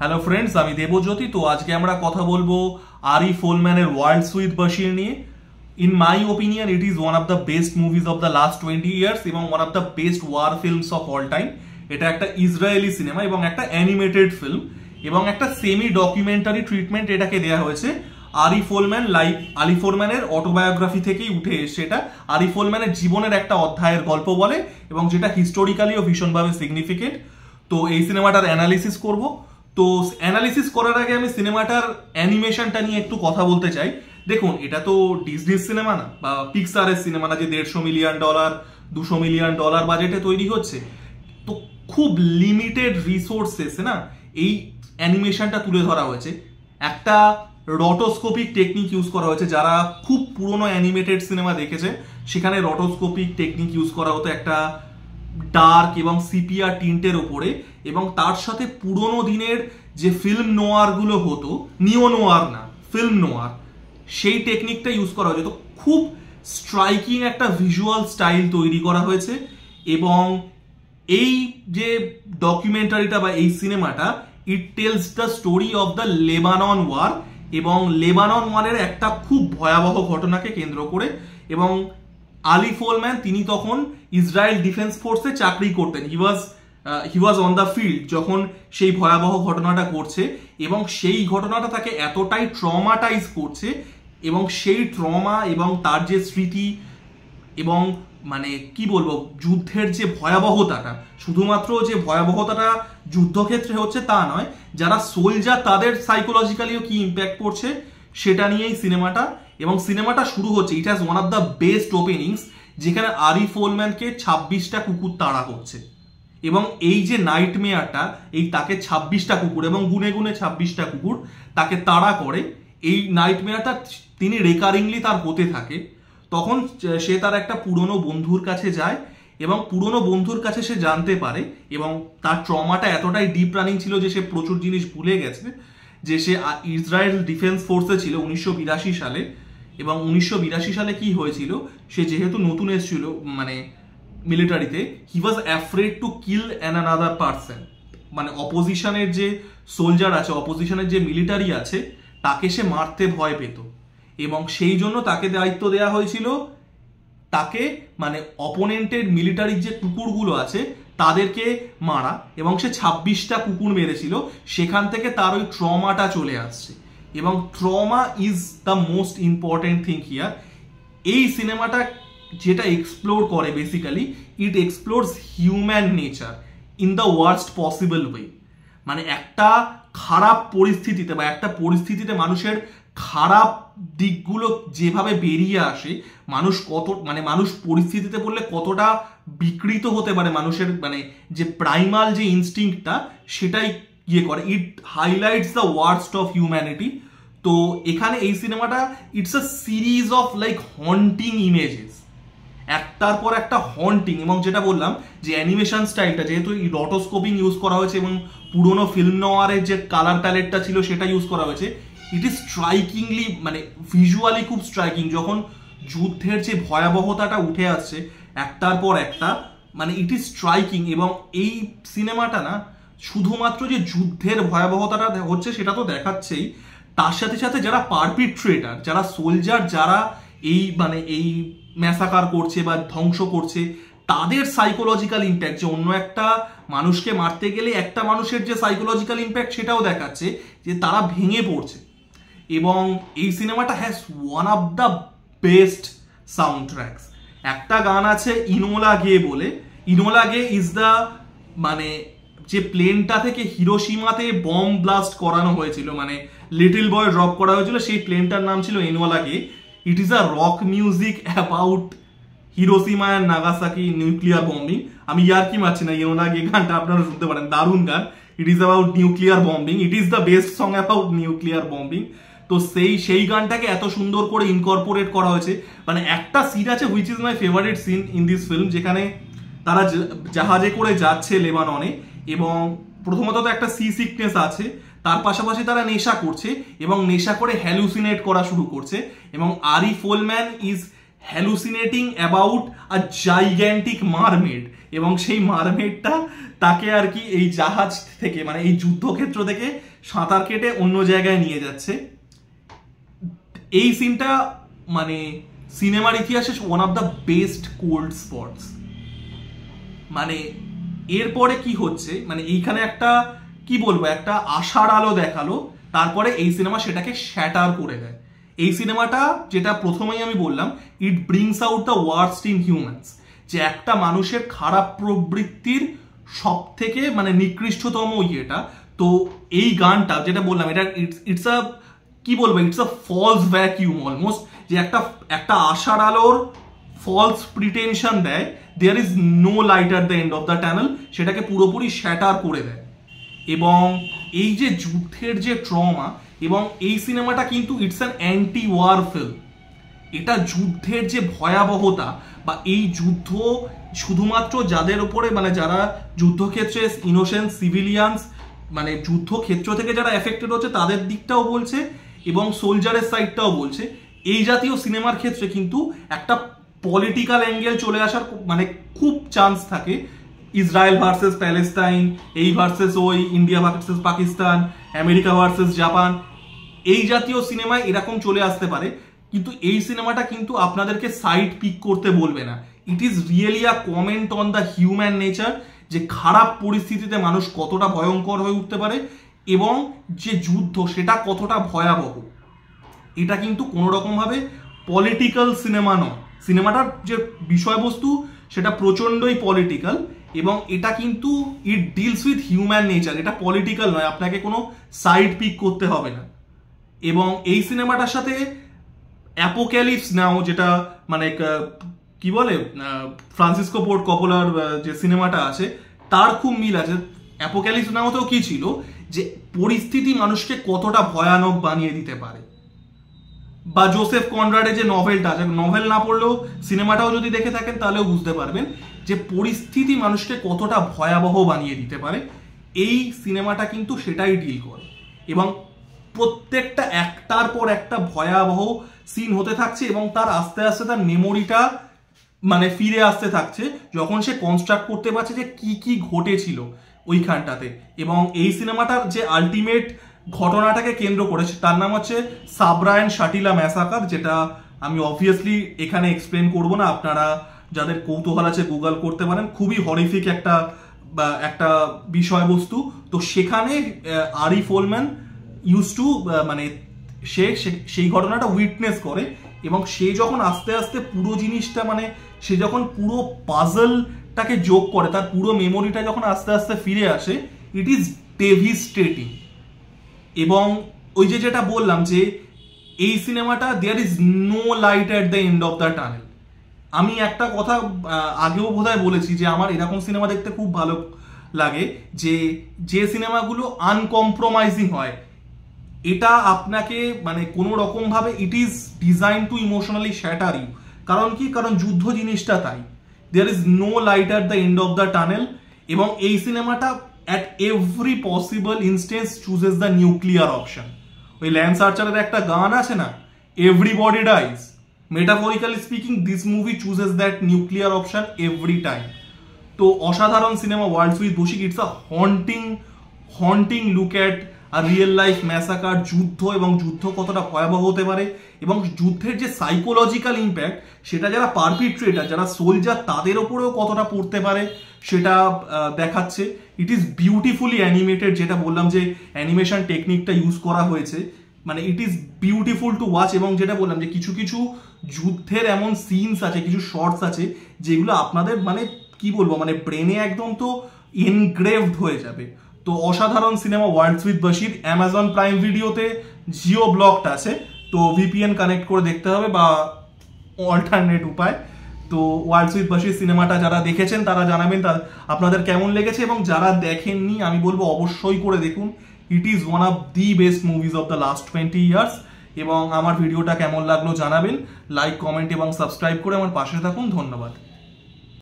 Hello friends, আমি দেবজ্যোতি। তো আজকে আমরা কথা বলবো আরি ফোলম্যানের ওয়ার্ল্ডস উইথ বাশির নিয়ে। In my opinion it is one of the best movies of the last 20 years এবং one of the best war films of all time. এটা একটা ইসরায়েলি সিনেমা এবং একটা অ্যানিমেটেড ফিল্ম এবং একটা সেমি ডকুমেন্টারি ট্রিটমেন্ট এটাকে দেওয়া হয়েছে। আরি ফোলম্যানের অটোবায়োগ্রাফি থেকেই উঠে এসছে। এটা আরি ফোলম্যানের জীবনের একটা অধ্যায়ের গল্প বলে এবং যেটা হিস্টোরিক্যালিও ভীষণভাবে সিগনিফিকেন্ট। তো এই সিনেমাটার অ্যানালিসিস করব। তো অ্যানালিসিস করার আগে আমি সিনেমাটার অ্যানিমেশনটা নিয়ে একটু কথা বলতে চাই। দেখুন, এটা তো ডিজনির সিনেমা না বা পিক্সারের সিনেমা না যে $150 মিলিয়ন $200 মিলিয়ন বাজেটে তৈরি হচ্ছে। তো খুব লিমিটেড রিসোর্সেস না এই অ্যানিমেশনটা তুলে ধরা হয়েছে। একটা রটোস্কোপিক টেকনিক ইউজ করা হয়েছে। যারা খুব পুরনো অ্যানিমেটেড সিনেমা দেখেছে সেখানে রটোস্কোপিক টেকনিক ইউজ করা হতো একটা ডার্ক এবং সিপিয়া টিন্টের ওপরে, এবং তার সাথে পুরোনো দিনের যে ফিল্ম নোয়ারগুলো হতো, নিও নোয়ার না ফিল্ম নোয়ার, সেই টেকনিকটা ইউজ করা হয়েছে। তো খুব স্ট্রাইকিং একটা ভিজুয়াল স্টাইল তৈরি করা হয়েছে। এবং এই যে ডকুমেন্টারিটা বা এই সিনেমাটা, it tells the story of the Lebanon war এবং লেবানন ওয়ারের একটা খুব ভয়াবহ ঘটনাকে কেন্দ্র করে। এবং আলি ফোলম্যান তিনি তখন ইসরায়েল ডিফেন্স ফোর্সে চাকরি করতেন। হি ওয়াজ অন দ্য ফিল্ড যখন সেই ভয়াবহ ঘটনাটা ঘটছে, এবং সেই ঘটনাটা তাকে এতটাই ট্রমাটাইজ করছে এবং সেই ট্রমা এবং তার যে স্মৃতি এবং মানে কি বলবো, যুদ্ধের যে ভয়াবহতাটা, শুধুমাত্র যে ভয়াবহতাটা যুদ্ধক্ষেত্রে হচ্ছে তা নয়, যারা সোলজার তাদের সাইকোলজিক্যালিও কি ইম্প্যাক্ট পড়ছে সেটা নিয়েই সিনেমাটা। এবং সিনেমাটা শুরু হচ্ছে, it has one of the best openings, যেখানে আরি ফোলম্যানকে 26টা কুকুর তাড়া করছে। এবং এই যে নাইটমেয়ারটা, এই তাকে 26টা কুকুর এবং গুনে গুনে 26টা কুকুর তাকে তাড়া করে, এই নাইটমেয়ারটা তিনি রেকারিংলি তার হতে থাকে। তখন সে তার একটা পুরনো বন্ধুর কাছে যায় এবং পুরনো বন্ধুর কাছে সে জানতে পারে, এবং তার ট্রমাটা এতটাই ডিপ রানিং ছিল যে সে প্রচুর জিনিস ভুলে গেছে, যে সে ইসরায়েল ডিফেন্স ফোর্সে ছিল 1982 সালে। এবং 1982 সালে কি হয়েছিল, সে যেহেতু নতুন এসেছিল মানে মিলিটারিতে, he was afraid to kill an another person. মানে অপোজিশনের যে সোলজার আছে, অপোজিশনের যে মিলিটারি আছে, তাকে সে মারতে ভয় পেত। এবং সেই জন্য তাকে দায়িত্ব দেওয়া হয়েছিল তাকে মানে অপোনেন্টের মিলিটারির যে কুকুরগুলো আছে তাদেরকে মারা, এবং সে 26টা কুকুর মেরেছিল। সেখান থেকে তার ওই ট্রমাটা চলে আসছে, এবং trauma is the most important thing here. এই সিনেমাটা যেটা এক্সপ্লোর করে, basically it explores human nature in the worst possible way. মানে একটা খারাপ পরিস্থিতিতে বা একটা পরিস্থিতিতে মানুষের খারাপ দিকগুলো যেভাবে বেরিয়ে আসে, মানুষ পরিস্থিতিতে পড়লে কতটা বিকৃত হতে পারে, মানুষের মানে যে প্রাইমাল যে ইনস্টিংক্টটা সেটাই ইয়ে করে। It highlights the worst of humanity. তো এখানে এই সিনেমাটা it's a series of like haunting images, একটার পর একটা হন্টিং। এবং যেটা বললাম যে অ্যানিমেশন স্টাইলটা, যেহেতু রটোস্কোপিং ইউজ করা হয়েছে এবং পুরোনো ফিল্ম নোয়ারের যে কালার প্যালেটটা ছিল সেটা ইউজ করা হয়েছে, ইট ইজ স্ট্রাইকিংলি মানে ভিজুয়ালি খুব স্ট্রাইকিং। যখন যুদ্ধের যে ভয়াবহতাটা উঠে আসছে একটার পর একটা, মানে ইট ইজ স্ট্রাইকিং। এবং এই সিনেমাটা না শুধুমাত্র যে যুদ্ধের ভয়াবহতাটা হচ্ছে সেটা তো দেখাচ্ছেই, তার সাথে সাথে যারা পারপিট্রেটার, যারা সোলজার, যারা এই ম্যাসাকার করছে বা ধ্বংস করছে, তাদের সাইকোলজিক্যাল ইম্প্যাক্ট, যে অন্য একটা মানুষকে মারতে গেলে একটা মানুষের যে সাইকোলজিক্যাল ইম্প্যাক্ট সেটাও দেখাচ্ছে, যে তারা ভেঙে পড়ছে। এবং এই সিনেমাটা has one of the best sound tracks. একটা গান আছে ইনোলা গে বলে। ইনোলা গে ইজ দ্য মানে যে প্লেনটা থেকে হিরোশিমাতে বম ব্লাস্ট করানো হয়েছিল, মানে লিটল বয় ড্রপ করা হয়েছিল, সেই প্লেনটার নাম ছিল Enola gay. It is a rock music about Hiroshima and Nagasaki nuclear bombing. আমি ইয়ার্কি মারছি না, ইনোলা গে গানটা আপনারা শুনতে পারেন, দারুণ গান। It is about nuclear bombing, it is the best song about nuclear bombing. তো সেই গানটাকে এত সুন্দর করে ইনকর্পোরেট করা হয়েছে। মানে একটা সিন আছে which is my favourite seen in this film, যেখানে তারা জাহাজে করে যাচ্ছে লেবাননে, এবং প্রথমত তো একটা সি সিকনেস আছে, তার পাশাপাশি তারা নেশা করছে এবং নেশা করে হ্যালুসিনেট করা শুরু করছে। এবং Ari Folman is hallucinating about a gigantic mermaid, এবং সেই মারমেডটা তাকে আর কি এই জাহাজ থেকে মানে এই যুদ্ধক্ষেত্র থেকে সাঁতার কেটে অন্য জায়গায় নিয়ে যাচ্ছে। এই সিনটা মানে সিনেমার ইতিহাসে one of the best cold spots. মানে এরপরে কি হচ্ছে, মানে এইখানে একটা কি বলবো, একটা আশার আলো দেখালো, তারপরে এই সিনেমা সেটাকে শ্যাটার করে দেয়। এই সিনেমাটা যেটা প্রথমেই আমি বললাম, ইট brings out the worst in humans, যে একটা মানুষের খারাপ প্রবৃত্তির সব থেকে মানে নিকৃষ্টতম ইয়েটা। তো এই গানটা যেটা বললাম, এটা ইটস আ কি বলবো, it's a false vacuum almost, যে একটা আশার আলোর ফলস প্রিটেনশন দেয়, there is no light at the end of the tunnel, সেটাকে পুরোপুরি শ্যাটার করে দেয়। এবং এই যে যুদ্ধের যে ট্রমা, এবং এই সিনেমাটা কিন্তু it's an anti war film. এটা যুদ্ধের যে ভয়াবহতা বা এই যুদ্ধ শুধুমাত্র যাদের উপরে মানে যারা যুদ্ধক্ষেত্রে ইনোসেন্ট সিভিলিয়ানস মানে যুদ্ধক্ষেত্র থেকে যারা এফেক্টেড হচ্ছে তাদের দিকটাও বলছে এবং সোলজারের সাইডটাও বলছে। এই জাতীয় সিনেমার ক্ষেত্রে কিন্তু একটা পলিটিক্যাল অ্যাঙ্গেল চলে আসার মানে খুব চান্স থাকে। ইসরায়েল ভার্সেস প্যালেস্টাইন, এই ভার্সেস ওই, India versus Pakistan, America versus Japan, এই জাতীয় সিনেমায় এরকম চলে আসতে পারে। কিন্তু এই সিনেমাটা কিন্তু আপনাদেরকে সাইড পিক করতে বলবে না। It is really a comment on the human nature, যে খারাপ পরিস্থিতিতে মানুষ কতটা ভয়ঙ্কর হয়ে উঠতে পারে এবং যে যুদ্ধ সেটা কতটা ভয়াবহ। এটা কিন্তু কোনো রকম ভাবে পলিটিক্যাল সিনেমা নয়। সিনেমাটার যে বিষয়বস্তু সেটা প্রচন্ডই পলিটিক্যাল, এবং এটা কিন্তু ইট ডিলস উইথ হিউম্যান নেচার, এটা পলিটিক্যাল নয়, আপনাকে কোনো সাইড পিক করতে হবে না। এবং এই সিনেমাটার সাথে অ্যাপোক্যালিপস নাও, যেটা মানে কি বলে ফ্রান্সিসকো ফোর্ড কপোলার যে সিনেমাটা আছে, তার খুব মিল আছে। অ্যাপোক্যালিপস নাওতেও কি ছিল, যে পরিস্থিতি মানুষকে কতটা ভয়ানক বানিয়ে দিতে পারে। বা জোসেফ কনরাডের যে নভেলটা আছে, নভেল না পড়লেও সিনেমাটাও যদি দেখে থাকেন তাহলেও বুঝতে পারবেন যে পরিস্থিতি মানুষকে কতটা ভয়াবহ বানিয়ে দিতে পারে। এই সিনেমাটা কিন্তু সেটাই ডিল করে, এবং প্রত্যেকটা একটার পর একটা ভয়াবহ সিন হতে থাকছে এবং তার আস্তে আস্তে তার মেমোরিটা মানে ফিরে আসতে থাকছে, যখন সে কনস্ট্রাক্ট করতে পারছে যে কি কি ঘটেছিল ওইখানটাতে। এবং এই সিনেমাটার যে আলটিমেট ঘটনাটাকে কেন্দ্র করেছে তার নাম হচ্ছে সাবরা এন্ড শাটিলা ম্যাসাকার, যেটা আমি অবভিয়াসলি এখানে এক্সপ্লেন করব না, আপনারা যাদের কৌতূহল আছে গুগল করতে পারেন। খুবই হরিফিক একটা বিষয়বস্তু। তো সেখানে আরি ফোলম্যান ইউজ টু মানে সে সেই ঘটনাটা উইটনেস করে, এবং সে যখন আস্তে আস্তে পুরো জিনিসটা মানে সে যখন পুরো পাজলটাকে যোগ করে, তার পুরো মেমোরিটা যখন আস্তে আস্তে ফিরে আসে, ইট ইজ ডেভিস্টেটিং। এবং ওই যে যেটা বললাম যে এই সিনেমাটা there is no light at the end of the tunnel. আমি একটা কথা আগেও বোধহয় বলেছি যে আমার এরকম সিনেমা দেখতে খুব ভালো লাগে, যে সিনেমাগুলো আনকম্প্রোমাইজিং হয়। এটা আপনাকে মানে কোনো রকম ভাবে it is design to emotionally shatter you. কারণ কি, কারণ যুদ্ধ জিনিসটা তাই, there is no light at the end of the tunnel. এবং এই সিনেমাটা at every possible instance chooses the nuclear option. ওই ল্যান্স আর্চারের একটা গান আছে না, everybody dies, metaphorically speaking this movie chooses that nuclear option every time. তো অসাধারণ cinema world's with Bashir. It's a haunting look at a real life massacre, যুদ্ধ এবং যুদ্ধ কতটা ভয়াবহ হতে পারে, এবং যুদ্ধের যে সাইকোলজিক্যাল ইম্প্যাক্ট সেটা যারা পারপিট্রেটার, যারা সোলজার, তাদের ওপরেও কতটা পড়তে পারে সেটা দেখাচ্ছে। ইট ইজ বিউটিফুলি অ্যানিমেটেড, যেটা বললাম যে অ্যানিমেশন টেকনিকটা ইউজ করা হয়েছে, মানে it is beautiful to watch. এবং যেটা বললাম যে কিছু কিছু যুদ্ধের এমন সিনস আছে, কিছু শর্টস আছে যেগুলো আপনাদের মানে কি বলবো মানে ব্রেনে একদম তো এনগ্রেভড হয়ে যাবে। তো অসাধারণ cinema world's with Bashir. Amazon Prime ভিডিওতে জিও ব্লকড আছে, তো ভিপিএন কানেক্ট করে দেখতে হবে বা অল্টারনেট উপায়। তো ওয়ার্ল্ডস উইথ বশির সিনেমাটা যারা দেখেছেন তারা জানাবেন আপনাদের কেমন লেগেছে, এবং যারা দেখেননি আমি বলবো অবশ্যই করে দেখুন। ইট is one of the best movies of the last 20 years. এবং আমার ভিডিওটা কেমন লাগলো জানাবেন, লাইক, কমেন্ট এবং সাবস্ক্রাইব করে আমার পাশে থাকুন। ধন্যবাদ।